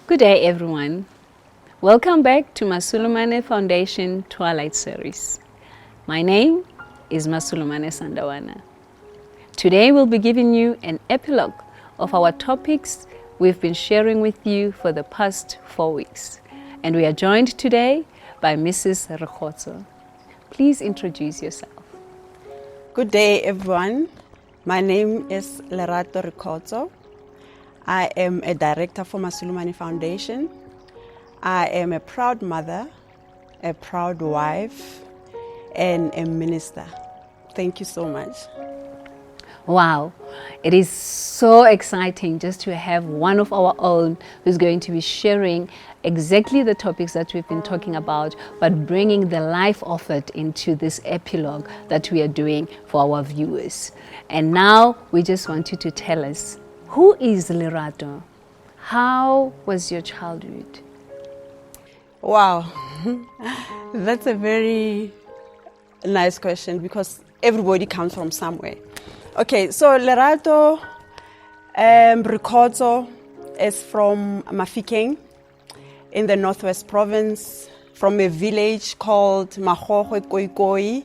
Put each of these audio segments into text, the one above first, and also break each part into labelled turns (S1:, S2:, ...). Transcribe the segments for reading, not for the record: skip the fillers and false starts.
S1: Good day, everyone. Welcome back to Masulumane Foundation Twilight Series. My name is Masulumane Sandawana. Today we'll be giving you an epilogue of our topics we've been sharing with you for the past 4 weeks. And we are joined today by Mrs. Lerato. Please introduce yourself.
S2: Good day, everyone. My name is Lerato. I am a director for Masulumane Foundation. I am a proud mother, a proud wife, and a minister. Thank you so much.
S1: Wow, it is so exciting just to have one of our own who's going to be sharing exactly the topics that we've been talking about, but bringing the life of it into this epilogue that we are doing for our viewers. And now we just want you to tell us, who is Lerato? How was your childhood?
S2: Wow, that's a very nice question because everybody comes from somewhere. Okay, so Lerato Ricordo is from Mafikeng in the Northwest Province, from a village called Mahohwe Koikoi.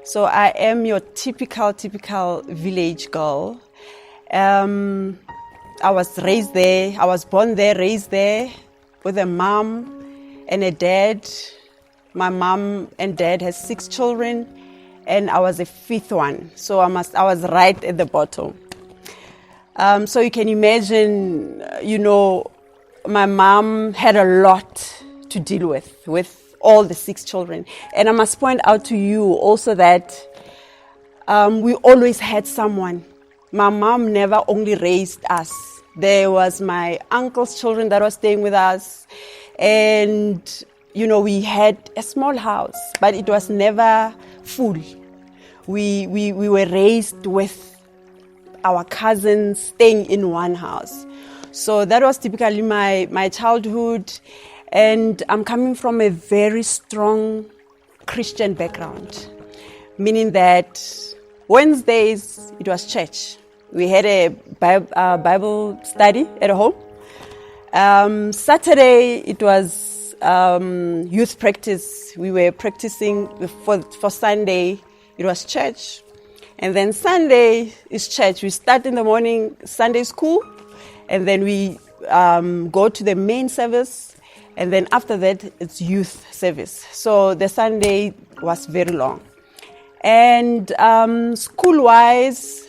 S2: So I am your typical village girl. I was raised there. I was born there, raised there, with a mom and a dad. My mom and dad has 6 children, and I was the 5th one. So I was right at the bottom. So you can imagine, my mom had a lot to deal with all the 6 children. And I must point out to you also that we always had someone. My mom never only raised us. There was my uncle's children that were staying with us. And, we had a small house, but it was never full. We were raised with our cousins staying in one house. So that was typically my childhood. And I'm coming from a very strong Christian background, meaning that Wednesdays, it was church. We had a Bible study at home. Saturday, it was youth practice. We were practicing for Sunday. It was church. And then Sunday is church. We start in the morning, Sunday school, and then we go to the main service. And then after that, it's youth service. So the Sunday was very long. And school-wise,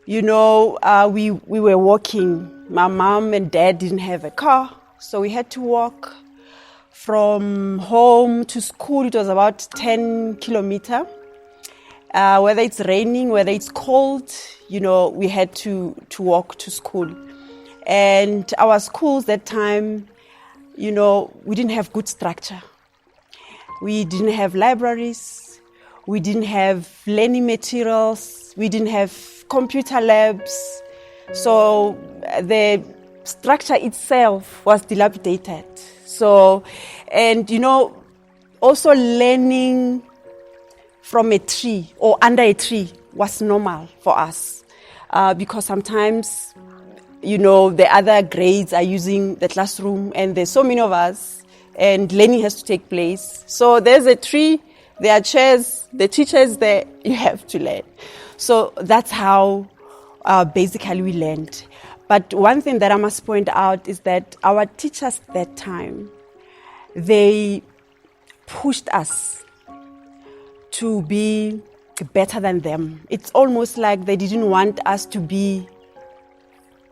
S2: we were walking. My mom and dad didn't have a car, so we had to walk from home to school. It was about 10 kilometers. Whether it's raining, whether it's cold, we had to walk to school. And our schools that time, we didn't have good structure. We didn't have libraries. We didn't have learning materials. We didn't have computer labs. So the structure itself was dilapidated. So, and also learning from a tree or under a tree was normal for us. Because sometimes, the other grades are using the classroom and there's so many of us and learning has to take place. So there's a tree, there are chairs, the teachers there, you have to learn. So that's how basically we learned. But one thing that I must point out is that our teachers that time, they pushed us to be better than them. It's almost like they didn't want us to be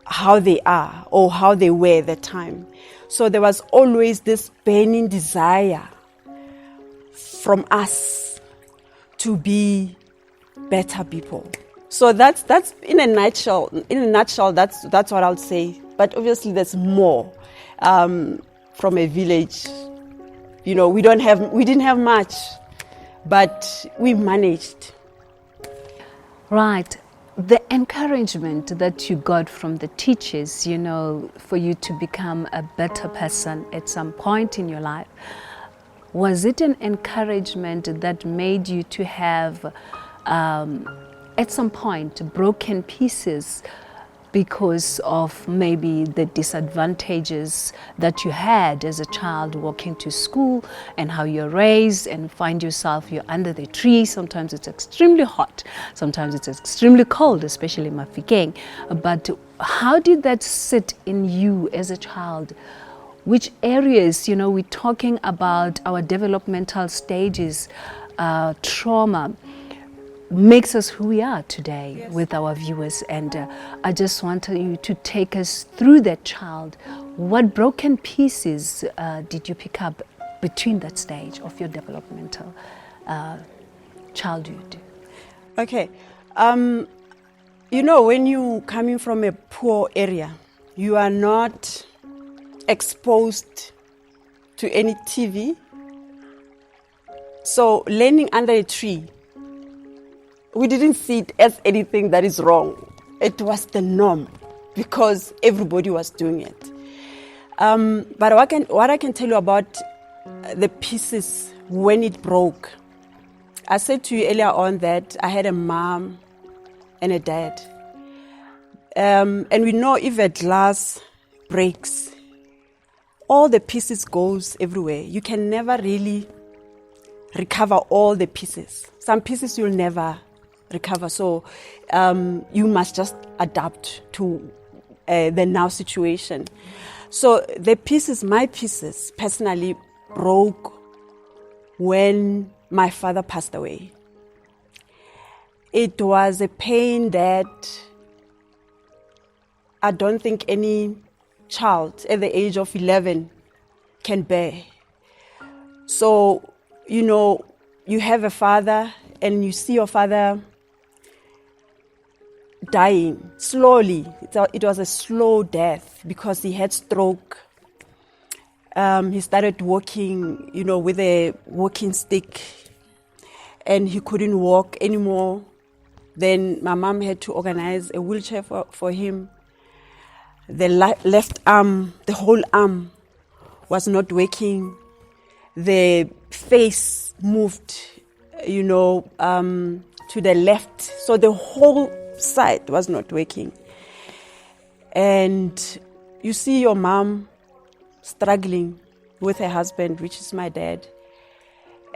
S2: how they are or how they were at the time. So there was always this burning desire from us to be better people. So that's in a nutshell. That's what I'll say. But obviously, there's more. From a village, we didn't have much, but we managed.
S1: Right. The encouragement that you got from the teachers, for you to become a better person at some point in your life, was it an encouragement that made you to have, at some point, broken pieces because of maybe the disadvantages that you had as a child walking to school and how you're raised and find yourself, you're under the tree. Sometimes it's extremely hot, sometimes it's extremely cold, especially Mafikeng. But how did that sit in you as a child? Which areas, we're talking about our developmental stages, trauma makes us who we are today. Yes. With our viewers, and I just want you to take us through that child. What broken pieces did you pick up between that stage of your developmental childhood?
S2: Okay, when you coming from a poor area, you are not exposed to any TV. So learning under a tree, we didn't see it as anything that is wrong. It was the norm because everybody was doing it. But what I can tell you about the pieces when it broke, I said to you earlier on that I had a mom and a dad. And we know if a glass breaks, all the pieces goes everywhere. You can never really recover all the pieces. Some pieces you'll never recover. So you must just adapt to the now situation. So my pieces personally broke when my father passed away. It was a pain that I don't think any child at the age of 11 can bear. So, you have a father and you see your father dying slowly. It was a slow death because he had stroke. He started walking, with a walking stick, and he couldn't walk anymore. Then my mom had to organize a wheelchair for him. The left arm, the whole arm was not working. The face moved, to the left. So the whole side was not working. And you see your mom struggling with her husband, which is my dad.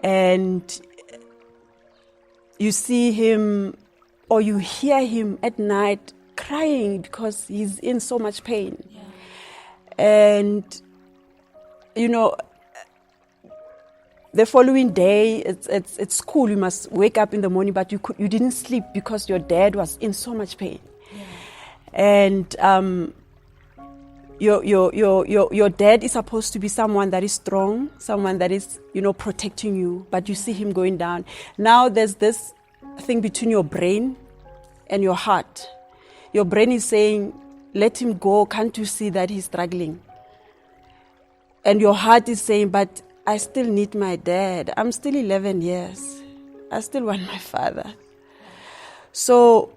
S2: And you see him, or you hear him at night crying because he's in so much pain. Yeah. And, the following day, it's school. You must wake up in the morning, but you didn't sleep because your dad was in so much pain. Yeah. And your dad is supposed to be someone that is strong, someone that is, protecting you, but you see him going down. Now there's this thing between your brain and your heart. Your brain is saying, let him go. Can't you see that he's struggling? And your heart is saying, but I still need my dad. I'm still 11 years. I still want my father. So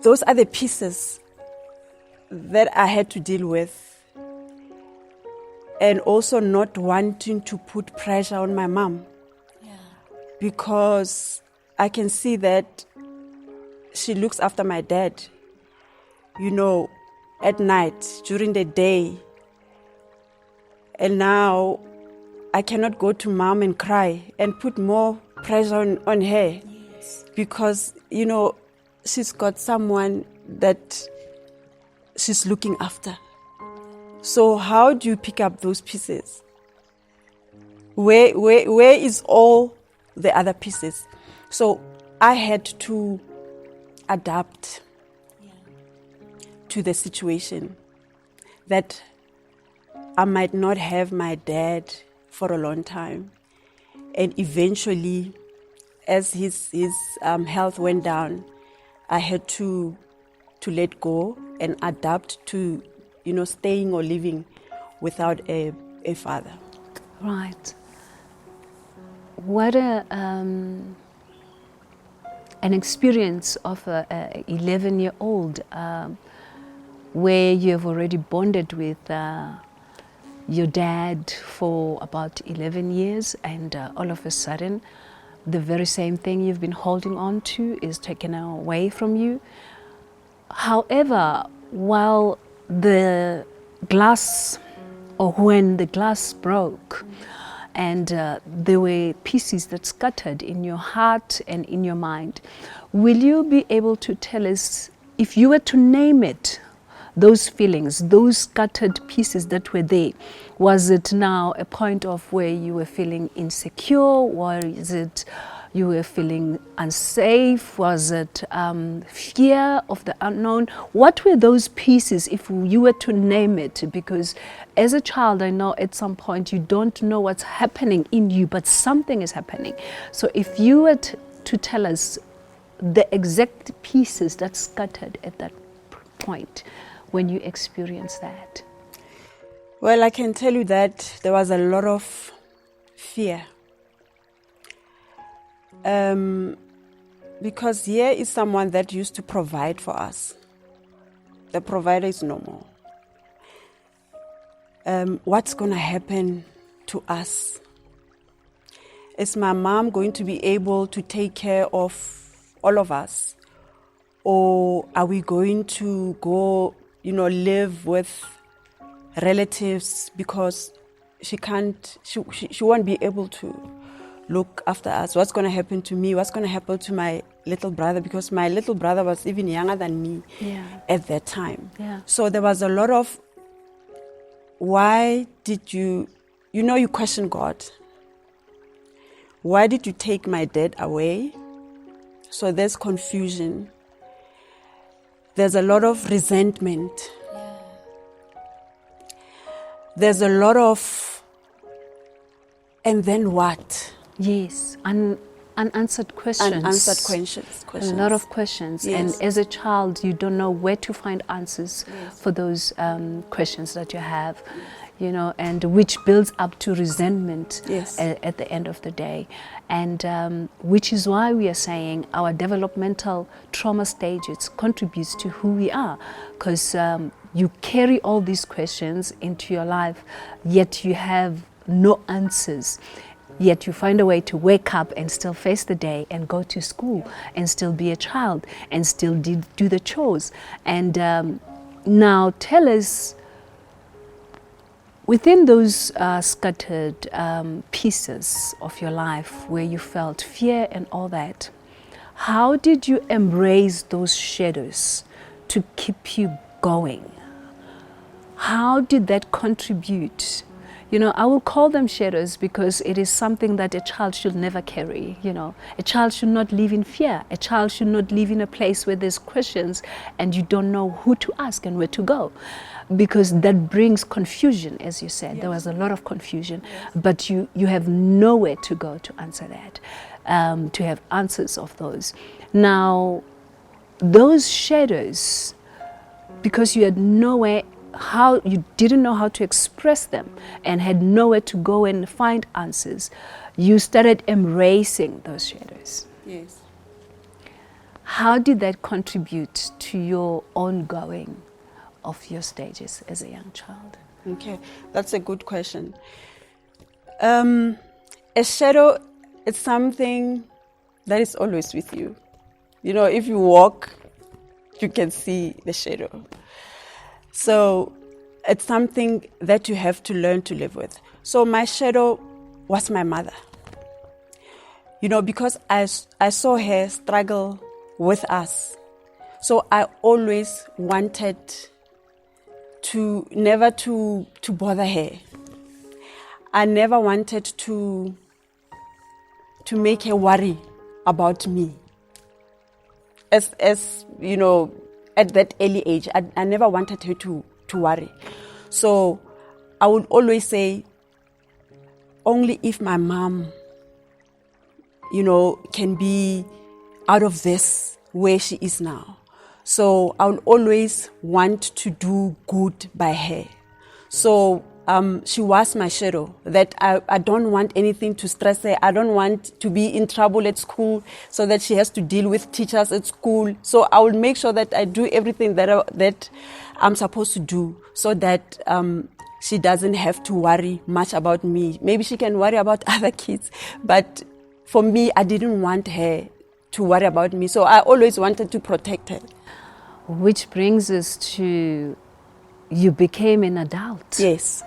S2: those are the pieces that I had to deal with. And also not wanting to put pressure on my mom. Yeah. Because I can see that she looks after my dad, at night, during the day. And now I cannot go to mom and cry and put more pressure on her. Yes. Because, she's got someone that she's looking after. So how do you pick up those pieces? Where is all the other pieces? So I had to adapt to the situation that I might not have my dad for a long time. And eventually, as his health went down, I had to let go and adapt to, staying or living without a father.
S1: Right. What an experience of a 11-year-old where you have already bonded with your dad for about 11 years, and all of a sudden the very same thing you've been holding on to is taken away from you. However, while the glass, or when the glass broke, and there were pieces that scattered in your heart and in your mind, will you be able to tell us, if you were to name it, those feelings, those scattered pieces that were there, was it now a point of where you were feeling insecure, or is it you were feeling unsafe? Was it fear of the unknown? What were those pieces, if you were to name it? Because as a child, I know at some point you don't know what's happening in you, but something is happening. So if you were to tell us the exact pieces that scattered at that point when you experienced that.
S2: Well, I can tell you that there was a lot of fear. Because here is someone that used to provide for us. The provider is no more. What's going to happen to us? Is my mom going to be able to take care of all of us? Or are we going to go, live with relatives because she won't be able to look after us? What's going to happen to me? What's going to happen to my little brother? Because my little brother was even younger than me at that time.
S1: Yeah.
S2: So there was a lot of, why did you question God. Why did you take my dad away? So there's confusion. There's a lot of resentment. There's a lot of, and then what?
S1: Yes, unanswered questions.
S2: Unanswered questions.
S1: A lot of questions.
S2: Yes.
S1: And as a child, you don't know where to find answers for those questions that you have, and which builds up to resentment at the end of the day. And which is why we are saying our developmental trauma stages contributes to who we are, because you carry all these questions into your life, yet you have no answers. Yet you find a way to wake up and still face the day and go to school and still be a child and still do the chores. And now tell us, within those scattered pieces of your life where you felt fear and all that, how did you embrace those shadows to keep you going? How did that contribute? I will call them shadows because it is something that a child should never carry. A child should not live in fear. A child should not live in a place where there's questions and you don't know who to ask and where to go, because that brings confusion. As you said, there was a lot of confusion, but you have nowhere to go to answer that, to have answers of those. Now, those shadows, because you had nowhere, you didn't know how to express them and had nowhere to go and find answers, you started embracing those shadows.
S2: Yes.
S1: How did that contribute to your ongoing of your stages as a young child?
S2: Okay, that's a good question. A shadow is something that is always with you. If you walk, you can see the shadow. So it's something that you have to learn to live with. So my shadow was my mother. Because I saw her struggle with us. So I always wanted never to bother her. I never wanted to make her worry about me. As at that early age, I never wanted her to worry. So I would always say, only if my mom, can be out of this where she is now. So I would always want to do good by her. So she was my shadow, that I don't want anything to stress her. I don't want to be in trouble at school so that she has to deal with teachers at school. So I will make sure that I do everything that I'm supposed to do so that she doesn't have to worry much about me. Maybe she can worry about other kids, but for me, I didn't want her to worry about me. So I always wanted to protect her.
S1: Which brings us to, you became an adult.
S2: Yes.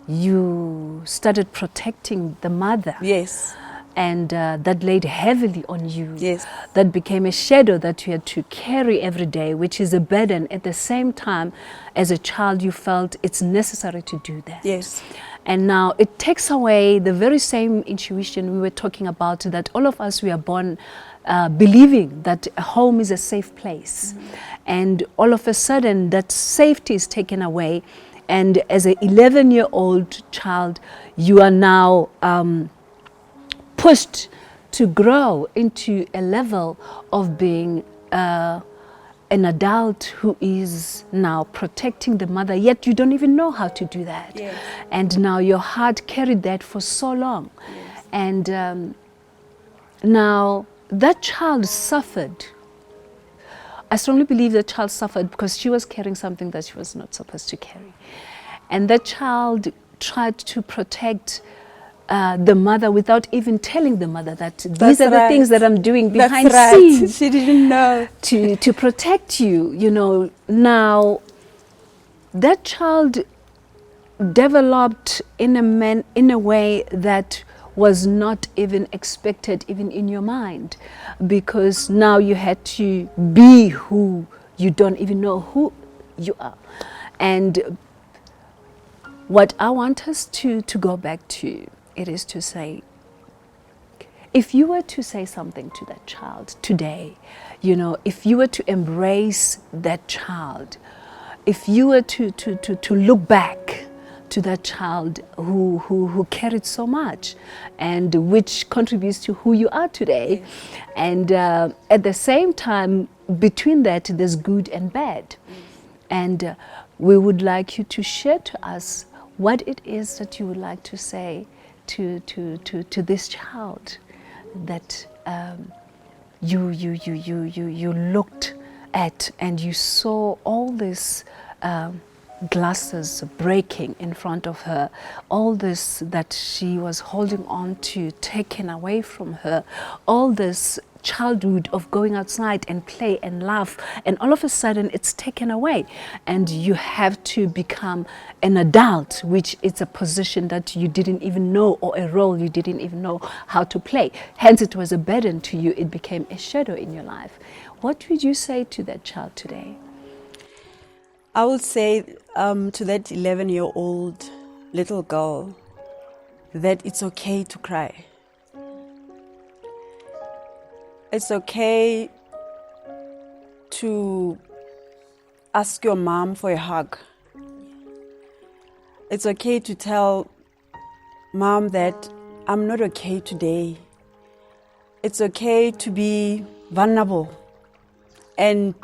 S1: You started protecting the mother.
S2: Yes.
S1: And that laid heavily on you.
S2: Yes.
S1: That became a shadow that you had to carry every day, which is a burden. At the same time, as a child, you felt it's necessary to do that.
S2: Yes.
S1: And now it takes away the very same intuition we were talking about, that all of us, we are born believing that a home is a safe place. And all of a sudden, that safety is taken away. And as an 11-year-old child, you are now pushed to grow into a level of being an adult who is now protecting the mother, yet you don't even know how to do that.
S2: Yes.
S1: And now your heart carried that for so long.
S2: Yes.
S1: And now that child suffered. I strongly believe the child suffered because she was carrying something that she was not supposed to carry. And that child tried to protect the mother without even telling the mother that these are the things that I'm doing behind scenes.
S2: She didn't know.
S1: To protect you, you know. Now, that child developed in a way that was not even expected, even in your mind, because now you had to be who you don't even know who you are. And what I want us to go back to, it is to say, if you were to say something to that child today, you know, if you were to embrace that child, if you were to look back to that child who carried so much and which contributes to who you are today, and at the same time, between that, there's good and bad. And we would like you to share to us what it is that you would like to say to this child, that you looked at and you saw all this glasses breaking in front of her, all this that she was holding on to taken away from her, all this childhood of going outside and play and laugh, and all of a sudden it's taken away, and you have to become an adult, which is a position that you didn't even know, or a role you didn't even know how to play. Hence it was a burden to you. It became a shadow in your life. What would you say to that child today?
S2: I would say to that 11-year-old little girl that it's okay to cry. It's okay to ask your mom for a hug. It's okay to tell mom that I'm not okay today. It's okay to be vulnerable. And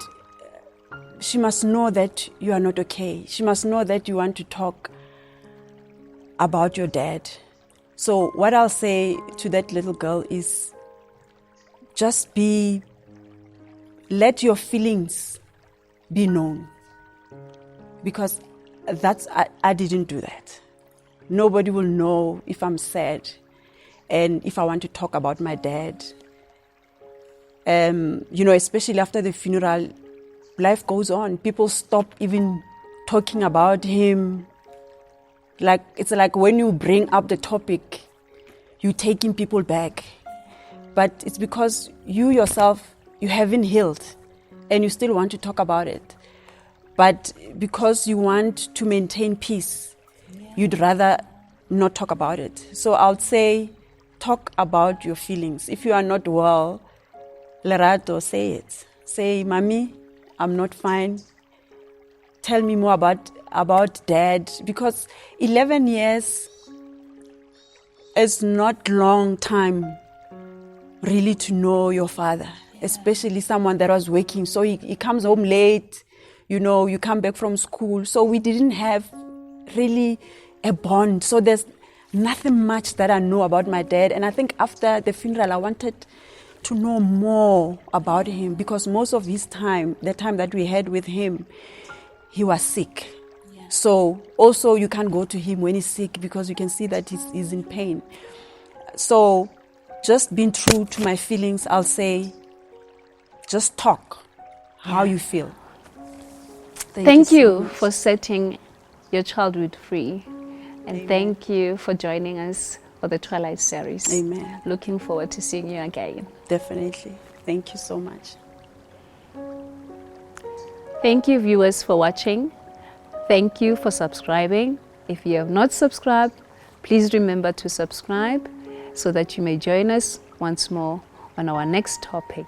S2: she must know that you are not okay. She must know that you want to talk about your dad. So what I'll say to that little girl is, just let your feelings be known. Because I didn't do that. Nobody will know if I'm sad and if I want to talk about my dad. Especially after the funeral, life goes on. People stop even talking about him. It's like when you bring up the topic, you're taking people back. But it's because you yourself, you haven't healed and you still want to talk about it. But because you want to maintain peace, you'd rather not talk about it. So I'll say, talk about your feelings. If you are not well, Lerato, say it. Say, Mommy, I'm not fine. Tell me more about Dad. Because 11 years is not long time really to know your father, especially someone that was working. So he comes home late, you come back from school. So we didn't have really a bond. So there's nothing much that I know about my dad. And I think after the funeral, I wanted to know more about him, because most of his time, the time that we had with him, he was sick. Yeah. So also you can't go to him when he's sick, because you can see that he's in pain. So just being true to my feelings, I'll say, just talk how you feel.
S1: Thank
S2: so
S1: you
S2: much.
S1: for setting your childhood free. And
S2: Amen.
S1: thank you for joining us for the Twilight series.
S2: Amen.
S1: Looking forward to seeing you again.
S2: Definitely. Thank you so much.
S1: Thank you, viewers, for watching. Thank you for subscribing. If you have not subscribed, please remember to subscribe so that you may join us once more on our next topic.